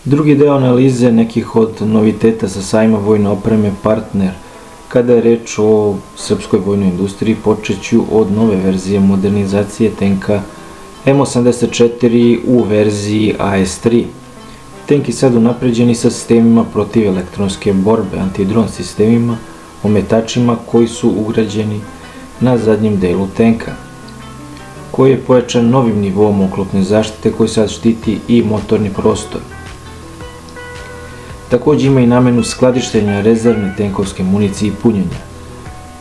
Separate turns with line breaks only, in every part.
Drugi deo analize nekih od noviteta sa sajma vojne opreme Partner. Kada je reč o srpskoj vojnoj industriji, počet ću od nove verzije modernizacije tenka M84 u verziji AS3. Tenk je sad unapređen sa sistemima protiv elektronske borbe, antidron sistemima, ometačima koji su ugrađeni na zadnjem delu tenka, koji je pojačan novim nivom oklopne zaštite koji sad štiti i motorni prostor. Također ima i namenu skladištenja rezervne tenkovske municije i punjenja,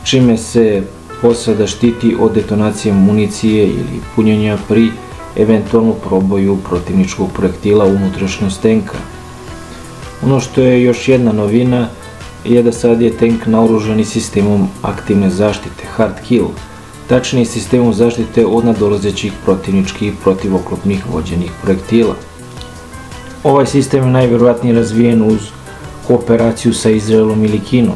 čime se posada štiti od detonacije municije ili punjenja pri eventualnom proboju protivničkog projektila u unutrašnjost tenka. Ono što je još jedna novina je da sad je tenk naoružan i sistemom aktivne zaštite Hard Kill, tačnije sistemom zaštite od nadolazećih protivničkih protivoklopnih vođenih projektila. Ovaj sistem je najvjerojatnije razvijen uz kooperaciju sa Izraelom ili Kinom.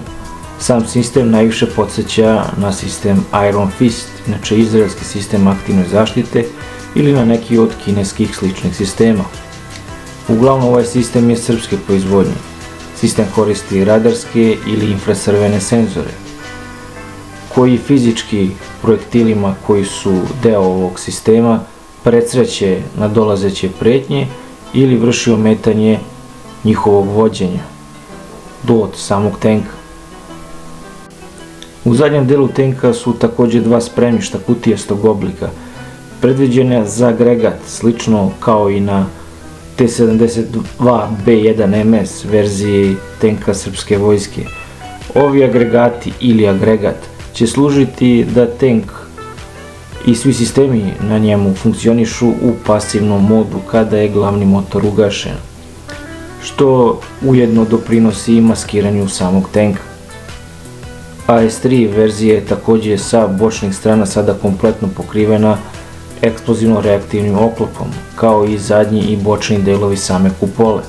Sam sistem najviše podsjeća na sistem Iron Fist, inače izraelski sistem aktivne zaštite, ili na neki od kineskih sličnih sistema. Uglavnom ovaj sistem je srpske proizvodnje. Sistem koristi radarske ili infracrvene senzore, koji fizički projektilima koji su deo ovog sistema predsreće nadolazeće pretnje ili vrši ometanje njihovog vođenja do samog tenka. U zadnjem delu tenka su također dva spremišta kutijastog oblika, predviđene za agregat, slično kao i na T-72B1MS verziji tenka srpske vojske. Ovi agregati ili agregat će služiti da tenk i svi sistemi na njemu funkcionišu u pasivnom modu kada je glavni motor ugašen, što ujedno doprinosi i maskiranju samog tenka. AS3 verzija je također sa bočnih strana sada kompletno pokrivena eksplozivno-reaktivnim oklopom, kao i zadnji i bočni delovi same kupole,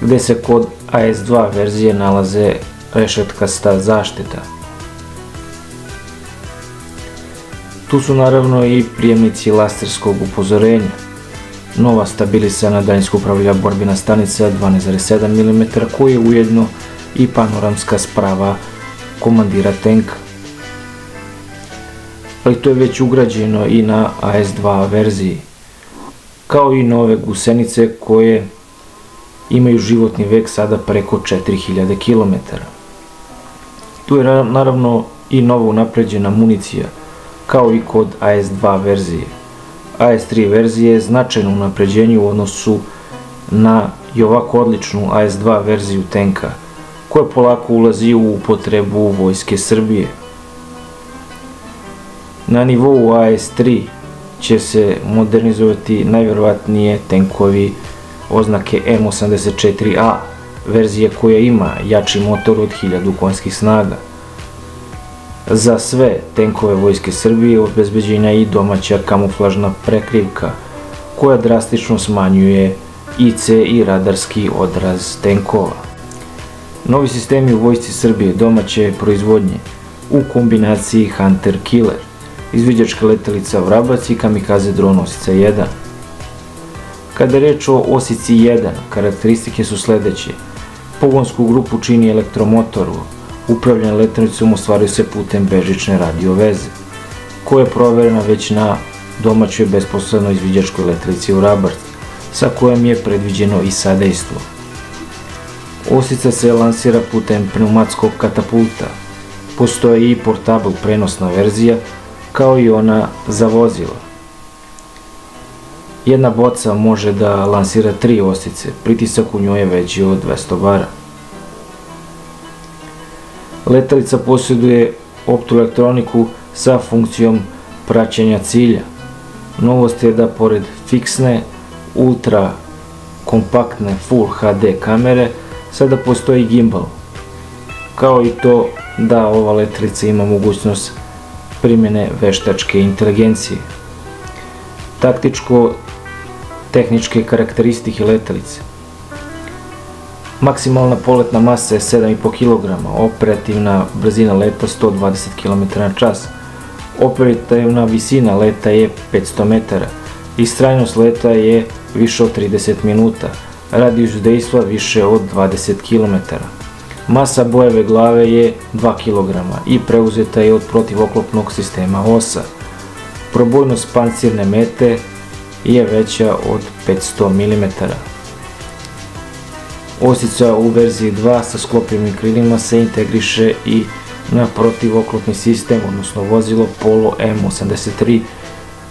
gde se kod AS2 verzije nalaze rešetkasta zaštita. Tu su naravno i prijemnici laserskog upozorenja, nova stabilisana daljinsko upravljiva borbena stanica 12,7 mm koja je ujedno i panoramska sprava komandira tenka. Ali to je već ugrađeno i na AS2 verziji, kao i nove gusenice koje imaju životni vek sada preko 4000 km. Tu je naravno i novo unapređena municija, kao i kod AS2 verzije. AS3 verzije je značajno unapređenje u odnosu na i ovako odličnu AS2 verziju tenka, koja polako ulazi u upotrebu vojske Srbije. Na nivou AS3 će se modernizovati najvjerovatnije tenkovi oznake M84A, verzije koja ima jači motor od 1000 konjskih snaga. Za sve tenkove vojske Srbije obezbeđena je i domaća kamuflažna prekrivka, koja drastično smanjuje IC i radarski odraz tenkova. Novi sistemi u vojsci Srbije domaće proizvodnje u kombinaciji Hunter Killer, izviđačka letelica Vrabac i kamikaze dron Osica 1. Kada je reč o Osici 1, karakteristike su sledeće. Pogonsku grupu čini elektromotor, upravljanje letjelicom ostvaruje se putem bežične radio veze, koja je proverena već na domaćoj besposlednoj izviđačkoj letelici Vrabac, sa kojom je predviđeno i sadejstvo. Osica se lansira putem pneumatskog katapulta. Postoji i portable prenosna verzija, kao i ona za vozila. Jedna boca može da lansira 3 osice, pritisak u njoj je veći od 200 bara. Letelica posjeduje optoelektroniku sa funkcijom praćenja cilja. Novost je da pored fiksne, ultra kompaktne Full HD kamere sada postoji gimbal, kao i to da ova letelica ima mogućnost primjene veštačke inteligencije. Taktičko-tehničke karakteristike letelice. Maksimalna poletna masa je 7,5 kg, operativna brzina leta 120 km/h, operativna visina leta je 500 metara i trajnost leta je više od 30 minuta. radijus dejstva više od 20 km. Masa bojeve glave je 2 kg i preuzeta je od protivoklopnog sistema OSA. Probojnost pancirne mete je veća od 500 mm. Osica u verziji 2 sa sklopljenim krilima se integriše i na protivoklopni sistem, odnosno vozilo Polo M83.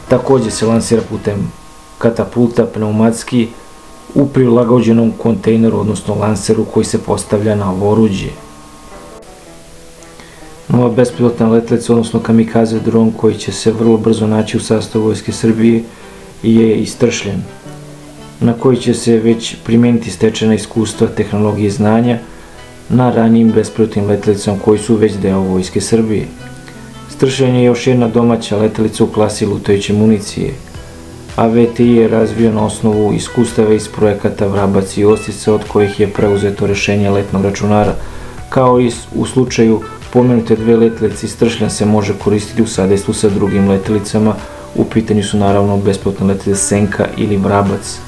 Također se lansira putem katapulta pneumatski u prilagođenom kontejneru, odnosno lanseru koji se postavlja na ovo oruđe. Nova bespilotna letelica, odnosno kamikaze dron koji će se vrlo brzo naći u sastavu Vojske Srbije je istršljen, na koji će se već primijeniti stečena iskustva, tehnologije i znanja na ranijim bespilotnim letelicama koji su već deo Vojske Srbije. Stršljen je još jedna domaća letelica u klasi lutajuće municije, a VTI je razvio na osnovu iskustava iz projekata Vrabac i Osica, od kojih je preuzeto rešenje letnog računara. Kao i u slučaju pomenute dve letelice, Stršljen se može koristiti u sadejstvu sa drugim letelicama. U pitanju su naravno bespilotne letelice Senka ili Vrabac.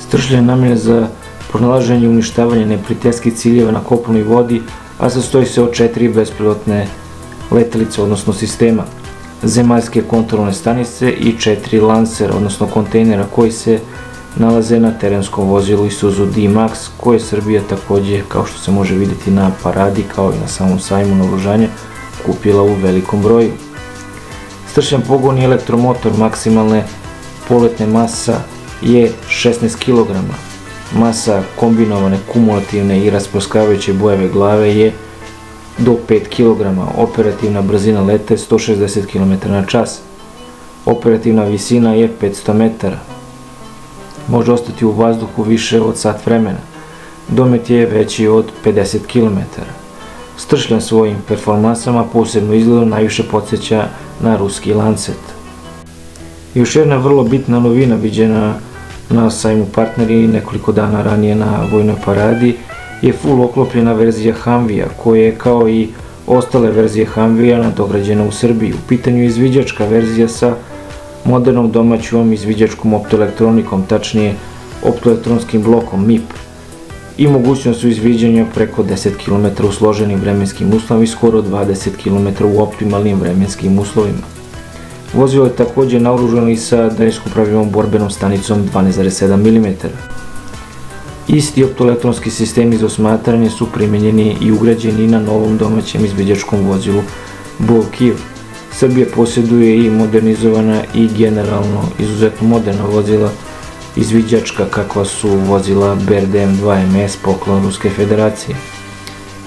Stršljen je namenjen za pronalaženje i uništavanje neprijateljskih ciljeva na kopnu i vodi, a sastoji se od 4 bespilotne letelice, odnosno sistema, zemaljske kontrolne stanice i 4 lansera, odnosno kontejnera koji se nalaze na terenskom vozilu Isuzu D-Max, koje Srbija također, kao što se može vidjeti na paradi kao i na samom sajmu naoružanja, kupila u velikom broju. Stršljen pogon i elektromotor maksimalne poletne masa je 16 kg. Masa kombinovane kumulativne i rasprskavajuće bojeve glave je do 5 kg. Operativna brzina lete 160 km/h. Operativna visina je 500 metara. Može ostati u vazduhu više od sat vremena. Domet je veći od 50 km. Stršljen svojim performansama, posebno izgledom, najviše podsjeća na ruski Lancet. Još jedna vrlo bitna novina viđena na sajmu Partneri nekoliko dana ranije na vojnoj paradi je full oklopljena verzija Humveea, koja je kao i ostale verzije Humveea nadograđena u Srbiji. U pitanju je izviđačka verzija sa modernom domaćom izviđačkom optoelektronikom, tačnije optoelektronskim blokom MIP, i mogućnost izviđanja preko 10 km u složenim vremenskim uslovima i skoro 20 km u optimalnim vremenskim uslovima. Vozilo je također naoružano i sa daljinsko upravljivom borbenom stanicom 12,7 mm. Isti optoelektronski sistemi za osmatranje su primjenjeni i ugrađeni na novom domaćem izviđačkom vozilu Bov-Kiv. Srbija posjeduje i modernizovana i generalno izuzetno moderna vozila izviđačka, kakva su vozila BRDM-2MS poklon Ruske federacije.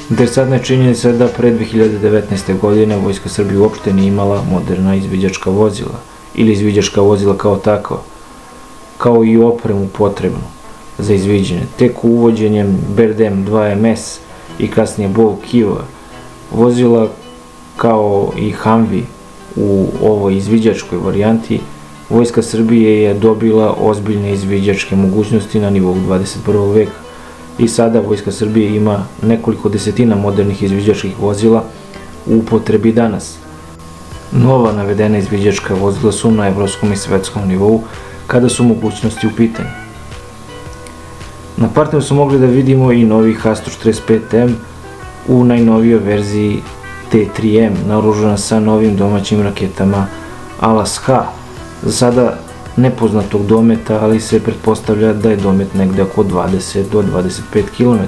Interesantna je činjenica da pre 2019. godine Vojska Srbije uopšte nije imala moderna izviđačka vozila ili izviđačka vozila kao takva, kao i opremu potrebnu za izviđanje. Tek uvođenjem BRDM-2MS i kasnije Bov-Kiva, vozila kao i Humvee u ovoj izviđačkoj varijanti, Vojska Srbije je dobila ozbiljne izviđačke mogućnosti na nivou 21. veka. I sada Vojska Srbije ima nekoliko desetina modernih izviđačkih vozila u upotrebi danas. Nova navedena izviđačka vozila su na evropskom i svetskom nivou kada su mogućnosti u pitanju. Na Partneru su mogli da vidimo i novi H145M u najnovijoj verziji T3M, naoružana sa novim domaćim raketama Alas-H, za sada nepoznatog dometa, ali se pretpostavlja da je domet negde oko 20 do 25 km.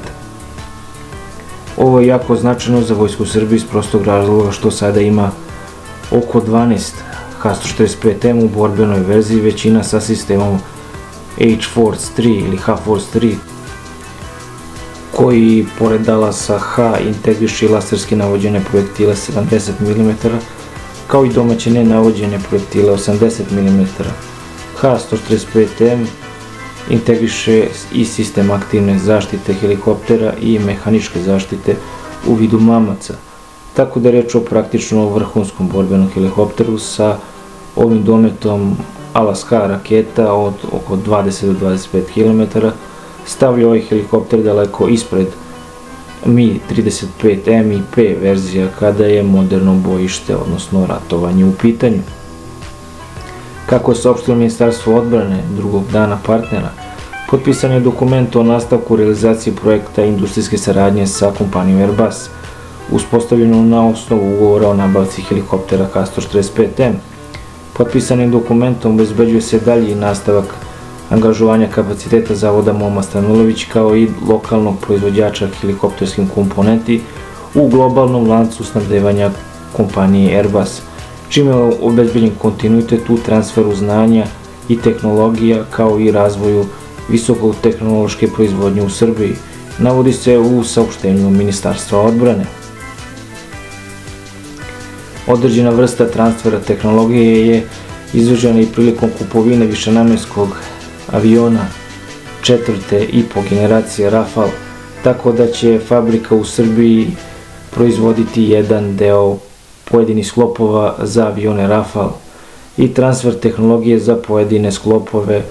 Ovo je jako značajno za Vojsku Srbije iz prostog razloga što sada ima oko 12 H145M u borbenoj verziji, većina sa sistemom H-Force 3 ili H-Force 3, koji pored Dalasa H integriše i laserski navođene projektile 70 mm, kao i domaće nenavođene projektile 80 mm. H145M integriše i sistem aktivne zaštite helikoptera i mehaničke zaštite u vidu mamaca, tako da je reč o praktično vrhunskom borbenom helikopteru sa ovim dometom Alas-H raketa od oko 20 do 25 km. Stavlja ovaj helikopter daleko ispred Mi-35M i P verzija kada je moderno bojište, odnosno ratovanje u pitanju. Kako je saopštilo Ministarstvo odbrane drugog dana Partnera, Potpisan je dokument o nastavku realizacije projekta industrijske saradnje sa kompanijom Airbus, uspostavljeno na osnovu ugovora o nabavci helikoptera Castor 45M. Potpisanim dokumentom obezbeđuje se dalji nastavak angažovanja kapaciteta zavoda Moma Stanojević kao i lokalnog proizvođača helikopterskih komponenti u globalnom lancu snabdevanja kompanije Airbus, čime je obezbeđen kontinuitet u transferu znanja i tehnologija kao i razvoju visokotehnološke proizvodnje u Srbiji, navodi se u saopštenju Ministarstva odbrane. Određena vrsta transfera tehnologije je izvršena i prilikom kupovine višenamenskog aviona četvrte i po generacije Rafale, tako da će fabrika u Srbiji proizvoditi jedan deo pojedinih sklopova za avione Rafale i transfer tehnologije za pojedine sklopove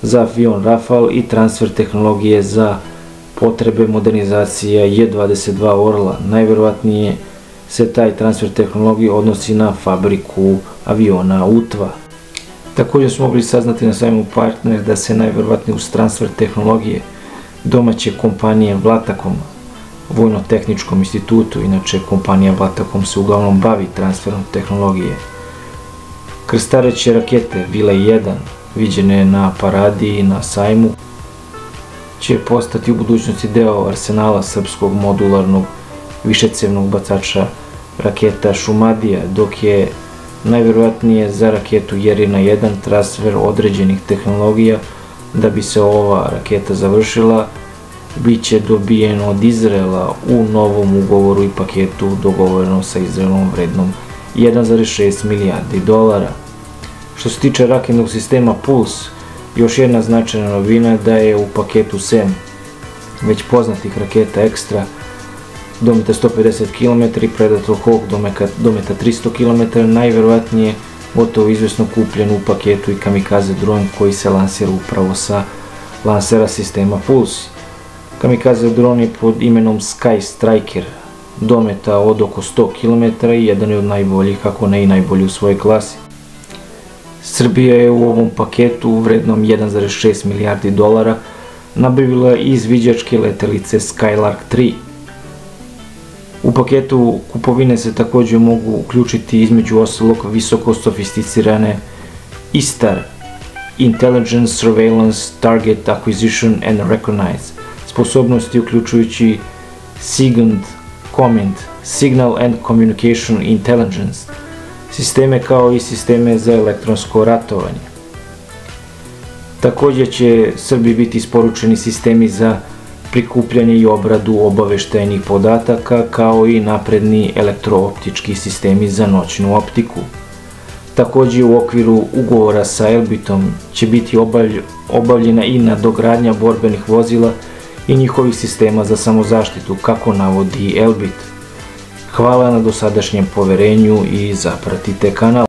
za avion Rafale i transfer tehnologije za potrebe modernizacije J-22 Orla. Najverovatnije se taj transfer tehnologije odnosi na fabriku aviona UTVA. Također smo mogli saznati na sajmu Partner da se najverovatnije uz transfer tehnologije domaće kompanije Vlatakom, Vojno-tehničkom institutu, inače kompanija Vlatakom se uglavnom bavi transferom tehnologije. Krstareće rakete Vile 1, viđene na paradi i na sajmu, će postati u budućnosti deo arsenala srpskog modularnog višecevnog bacača raketa Šumadija, dok je najverovatnije za raketu Jerina 1 transfer određenih tehnologija. Da bi se ova raketa završila, bit će dobijeno od Izraela u novom ugovoru i paketu dogovorenom sa Izraelom vrednom 1,6 milijardi dolara. Što se tiče raketnog sistema Puls, još jedna značajna novina da je u paketu SEM već poznatih raketa Extra dometa 150 km i Predator Hawk dometa 300 km, najverovatnije gotovo izvesno kupljen u paketu i Kamikaze dron koji se lansira upravo sa lansera sistema Puls. Kamikaze dron je pod imenom Sky Striker, dometa od oko 100 km i jedan je od najboljih, ako ne i najbolji u svojoj klasi. Srbija je u ovom paketu vrednom 1,6 milijardi dolara nabavila i izviđačke letelice Skylark 3. U paketu kupovine se također mogu uključiti između ostalog visoko sofisticirane ISTAR, Intelligence, Surveillance, Target Acquisition and Recognize, sposobnosti uključujući SIGINT, COMINT, Signal and Communication Intelligence, sisteme kao i sisteme za elektronsko ratovanje. Također će Srbiji biti isporučeni sistemi za prikupljanje i obradu obaveštajnih podataka kao i napredni elektrooptički sistemi za noćnu optiku. Također u okviru ugovora sa Elbitom će biti obavljena i nadogradnja borbenih vozila i njihovih sistema za samozaštitu, kako navodi Elbit. Hvala na dosadašnjem poverenju i zapratite kanal.